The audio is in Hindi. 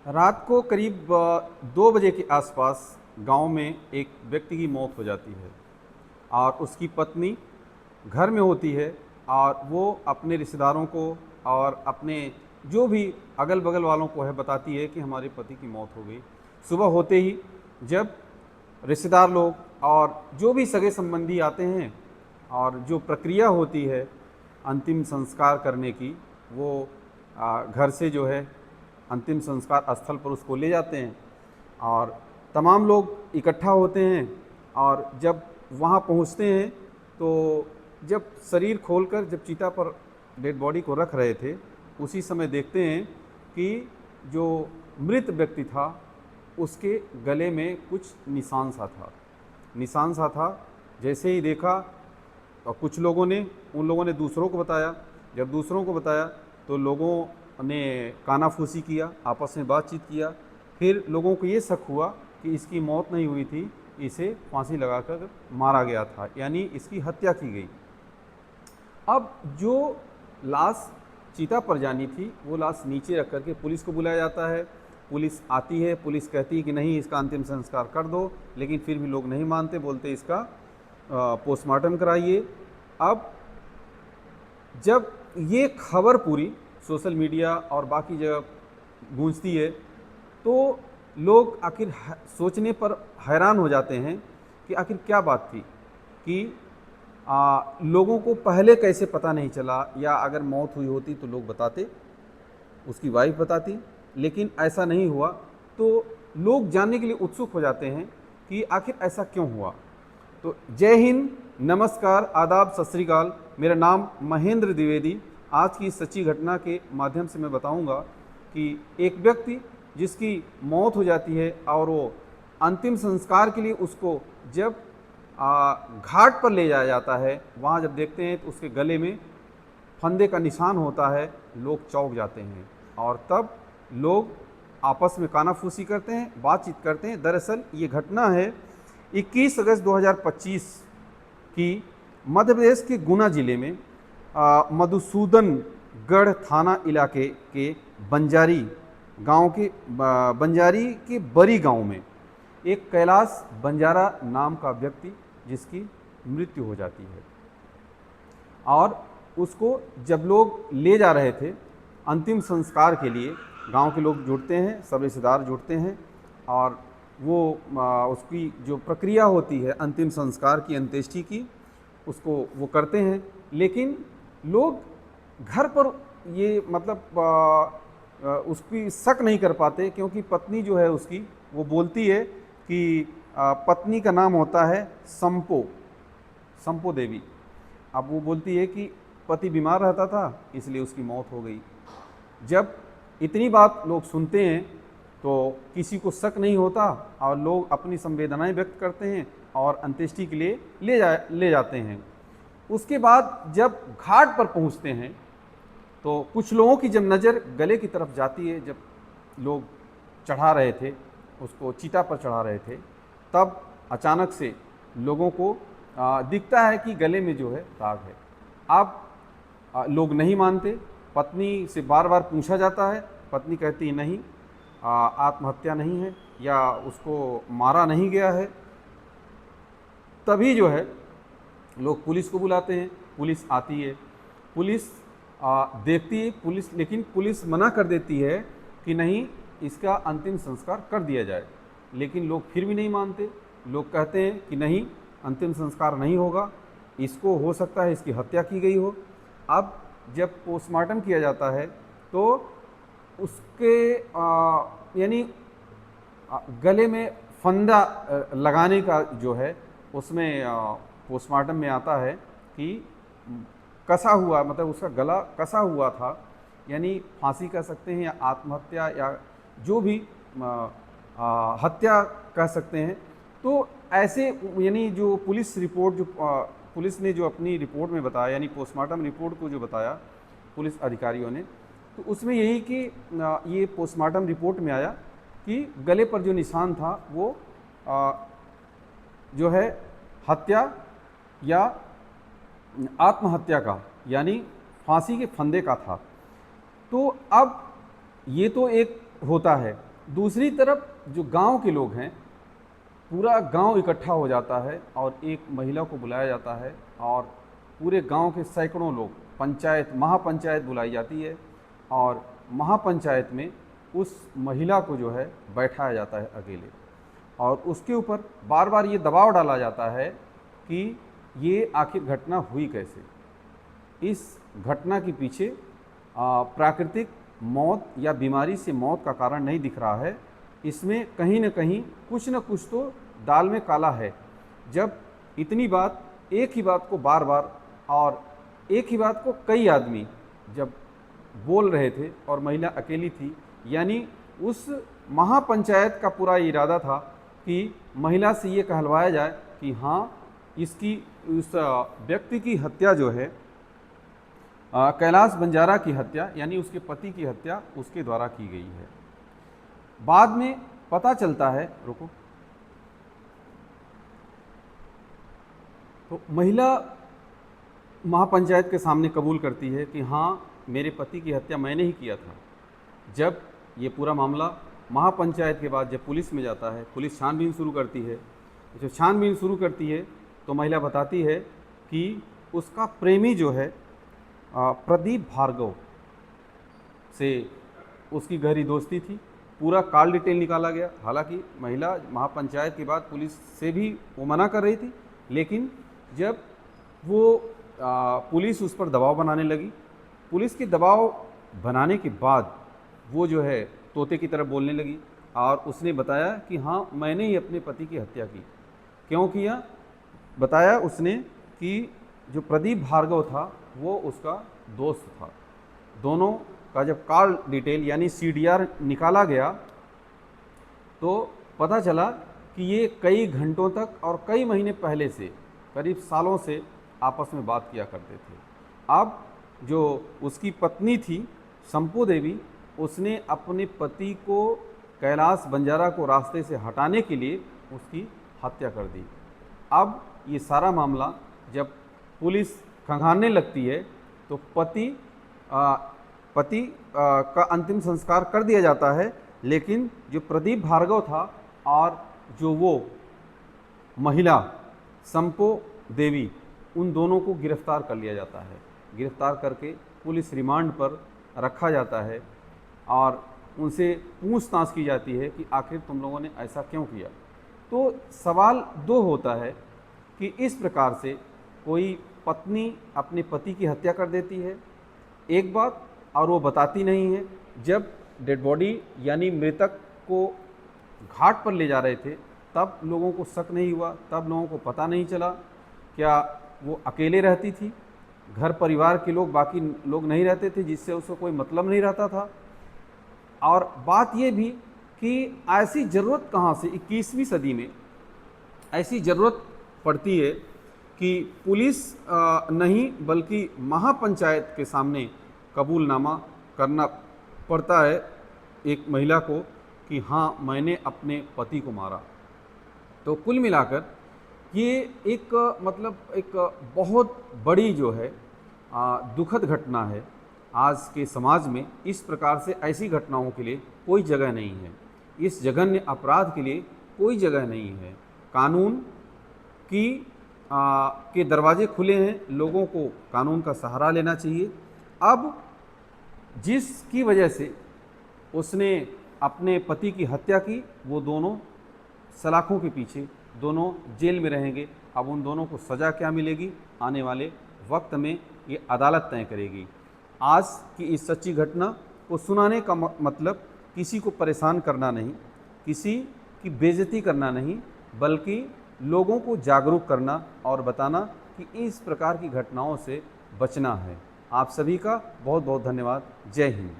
रात को करीब 2 बजे के आसपास गांव में एक व्यक्ति की मौत हो जाती है और उसकी पत्नी घर में होती है और वो अपने रिश्तेदारों को और अपने जो भी अगल बगल वालों को है बताती है कि हमारे पति की मौत हो गई। सुबह होते ही जब रिश्तेदार लोग और जो भी सगे संबंधी आते हैं और जो प्रक्रिया होती है अंतिम संस्कार करने की, वो घर से जो है अंतिम संस्कार स्थल पर उसको ले जाते हैं और तमाम लोग इकट्ठा होते हैं। और जब वहाँ पहुँचते हैं तो जब शरीर खोलकर जब चिता पर डेड बॉडी को रख रहे थे, उसी समय देखते हैं कि जो मृत व्यक्ति था उसके गले में कुछ निशान सा था। जैसे ही देखा और कुछ लोगों ने उन लोगों ने दूसरों को बताया। जब दूसरों को बताया तो लोगों ने कानाफूसी किया, आपस में बातचीत किया। फिर लोगों को ये शक हुआ कि इसकी मौत नहीं हुई थी, इसे फांसी लगाकर मारा गया था, यानी इसकी हत्या की गई। अब जो लाश चिता पर जानी थी वो लाश नीचे रख करके पुलिस को बुलाया जाता है। पुलिस आती है, पुलिस कहती है कि नहीं इसका अंतिम संस्कार कर दो, लेकिन फिर भी लोग नहीं मानते, बोलते इसका पोस्टमार्टम कराइए। अब जब ये खबर पूरी सोशल मीडिया और बाकी जगह गूंजती है तो लोग आखिर सोचने पर हैरान हो जाते हैं कि आखिर क्या बात थी कि लोगों को पहले कैसे पता नहीं चला, या अगर मौत हुई होती तो लोग बताते, उसकी वाइफ बताती, लेकिन ऐसा नहीं हुआ। तो लोग जानने के लिए उत्सुक हो जाते हैं कि आखिर ऐसा क्यों हुआ। तो जय हिंद, नमस्कार, आदाब, सत श्री अकाल। मेरा नाम महेंद्र द्विवेदी। आज की सच्ची घटना के माध्यम से मैं बताऊंगा कि एक व्यक्ति जिसकी मौत हो जाती है और वो अंतिम संस्कार के लिए उसको जब घाट पर ले जाया जाता है, वहाँ जब देखते हैं तो उसके गले में फंदे का निशान होता है। लोग चौंक जाते हैं और तब लोग आपस में कानाफूसी करते हैं, बातचीत करते हैं। दरअसल ये घटना है 21 अगस्त 2025 की मध्य प्रदेश के गुना जिले में मधुसूदनगढ़ थाना इलाके के बंजारी के बरी गांव में एक कैलाश बंजारा नाम का व्यक्ति जिसकी मृत्यु हो जाती है। और उसको जब लोग ले जा रहे थे अंतिम संस्कार के लिए, गांव के लोग जुड़ते हैं, सब रिश्तेदार जुड़ते हैं और वो उसकी जो प्रक्रिया होती है अंतिम संस्कार की, अंत्येष्टि की, उसको वो करते हैं। लेकिन लोग घर पर ये मतलब उसकी शक नहीं कर पाते, क्योंकि पत्नी जो है उसकी वो बोलती है कि पत्नी का नाम होता है संपो देवी। अब वो बोलती है कि पति बीमार रहता था इसलिए उसकी मौत हो गई। जब इतनी बात लोग सुनते हैं तो किसी को शक नहीं होता और लोग अपनी संवेदनाएं व्यक्त करते हैं और अंत्येष्टि के लिए ले जाते हैं। उसके बाद जब घाट पर पहुंचते हैं तो कुछ लोगों की जब नज़र गले की तरफ जाती है, जब लोग चढ़ा रहे थे उसको, चिता पर चढ़ा रहे थे, तब अचानक से लोगों को दिखता है कि गले में जो है दाग है। अब लोग नहीं मानते, पत्नी से बार बार पूछा जाता है, पत्नी कहती नहीं, आत्महत्या नहीं है या उसको मारा नहीं गया है। तभी जो है लोग पुलिस को बुलाते हैं, पुलिस आती है, पुलिस देखती है, लेकिन पुलिस मना कर देती है कि नहीं इसका अंतिम संस्कार कर दिया जाए। लेकिन लोग फिर भी नहीं मानते, लोग कहते हैं कि नहीं अंतिम संस्कार नहीं होगा, इसको हो सकता है इसकी हत्या की गई हो। अब जब पोस्टमार्टम किया जाता है तो उसके यानी गले में फंदा लगाने का जो है उसमें पोस्टमार्टम में आता है कि कसा हुआ, मतलब उसका गला कसा हुआ था, यानी फांसी कह सकते हैं या आत्महत्या या जो भी हत्या कह सकते हैं। तो ऐसे यानी जो पुलिस रिपोर्ट, जो पुलिस ने जो अपनी रिपोर्ट में बताया, यानी पोस्टमार्टम रिपोर्ट को जो बताया पुलिस अधिकारियों ने, तो उसमें यही कि ये पोस्टमार्टम रिपोर्ट में आया कि गले पर जो निशान था वो जो है हत्या या आत्महत्या का, यानी फांसी के फंदे का था। तो अब ये तो एक होता है, दूसरी तरफ जो गांव के लोग हैं, पूरा गांव इकट्ठा हो जाता है और एक महिला को बुलाया जाता है और पूरे गांव के सैकड़ों लोग, पंचायत, महापंचायत बुलाई जाती है और महापंचायत में उस महिला को जो है बैठाया जाता है अकेले, और उसके ऊपर बार बार ये दबाव डाला जाता है कि ये आखिर घटना हुई कैसे। इस घटना के पीछे प्राकृतिक मौत या बीमारी से मौत का कारण नहीं दिख रहा है, इसमें कहीं न कहीं कुछ न कुछ तो दाल में काला है। जब इतनी बात, एक ही बात को बार बार और एक ही बात को कई आदमी जब बोल रहे थे और महिला अकेली थी, यानी उस महापंचायत का पूरा इरादा था कि महिला से ये कहलवाया जाए कि हाँ, इसकी उस व्यक्ति की हत्या जो है, कैलाश बंजारा की हत्या यानी उसके पति की हत्या उसके द्वारा की गई है। बाद में पता चलता है, रुको, तो महिला महापंचायत के सामने कबूल करती है कि हाँ, मेरे पति की हत्या मैंने ही किया था। जब ये पूरा मामला महापंचायत के बाद जब पुलिस में जाता है, पुलिस छानबीन शुरू करती है। जब छानबीन शुरू करती है तो महिला बताती है कि उसका प्रेमी जो है प्रदीप भार्गव से उसकी गहरी दोस्ती थी। पूरा कॉल डिटेल निकाला गया। हालांकि महिला महापंचायत के बाद पुलिस से भी वो मना कर रही थी, लेकिन जब वो पुलिस उस पर दबाव बनाने लगी, पुलिस के दबाव बनाने के बाद वो जो है तोते की तरह बोलने लगी और उसने बताया कि हाँ, मैंने ही अपने पति की हत्या की। क्यों किया? बताया उसने कि जो प्रदीप भार्गव था वो उसका दोस्त था। दोनों का जब कॉल डिटेल यानी CDR निकाला गया तो पता चला कि ये कई घंटों तक और कई महीने पहले से, करीब सालों से आपस में बात किया करते थे। अब जो उसकी पत्नी थी संपू देवी, उसने अपने पति को, कैलाश बंजारा को रास्ते से हटाने के लिए उसकी हत्या कर दी। अब ये सारा मामला जब पुलिस खंगालने लगती है तो पति का अंतिम संस्कार कर दिया जाता है, लेकिन जो प्रदीप भार्गव था और जो वो महिला संपू देवी, उन दोनों को गिरफ्तार कर लिया जाता है। गिरफ्तार करके पुलिस रिमांड पर रखा जाता है और उनसे पूछताछ की जाती है कि आखिर तुम लोगों ने ऐसा क्यों किया। तो सवाल दो होता है कि इस प्रकार से कोई पत्नी अपने पति की हत्या कर देती है, एक बात, और वो बताती नहीं है। जब डेड बॉडी यानी मृतक को घाट पर ले जा रहे थे तब लोगों को शक नहीं हुआ, तब लोगों को पता नहीं चला क्या वो अकेले रहती थी, घर परिवार के लोग, बाकी लोग नहीं रहते थे, जिससे उसको कोई मतलब नहीं रहता था। और बात ये भी कि ऐसी ज़रूरत कहाँ से 21वीं सदी में ऐसी ज़रूरत पड़ती है कि पुलिस नहीं बल्कि महापंचायत के सामने कबूलनामा करना पड़ता है एक महिला को कि हाँ, मैंने अपने पति को मारा। तो कुल मिलाकर ये एक एक बहुत बड़ी जो है दुखद घटना है। आज के समाज में इस प्रकार से ऐसी घटनाओं के लिए कोई जगह नहीं है। इस जघन्य अपराध के लिए कोई जगह नहीं है। कानून के दरवाजे खुले हैं, लोगों को कानून का सहारा लेना चाहिए। अब जिसकी वजह से उसने अपने पति की हत्या की, वो दोनों सलाखों के पीछे, दोनों जेल में रहेंगे। अब उन दोनों को सज़ा क्या मिलेगी, आने वाले वक्त में ये अदालत तय करेगी। आज की इस सच्ची घटना को सुनाने का मतलब किसी को परेशान करना नहीं, किसी की बेइज्जती करना नहीं, बल्कि लोगों को जागरूक करना और बताना कि इस प्रकार की घटनाओं से बचना है। आप सभी का बहुत बहुत धन्यवाद। जय हिंद।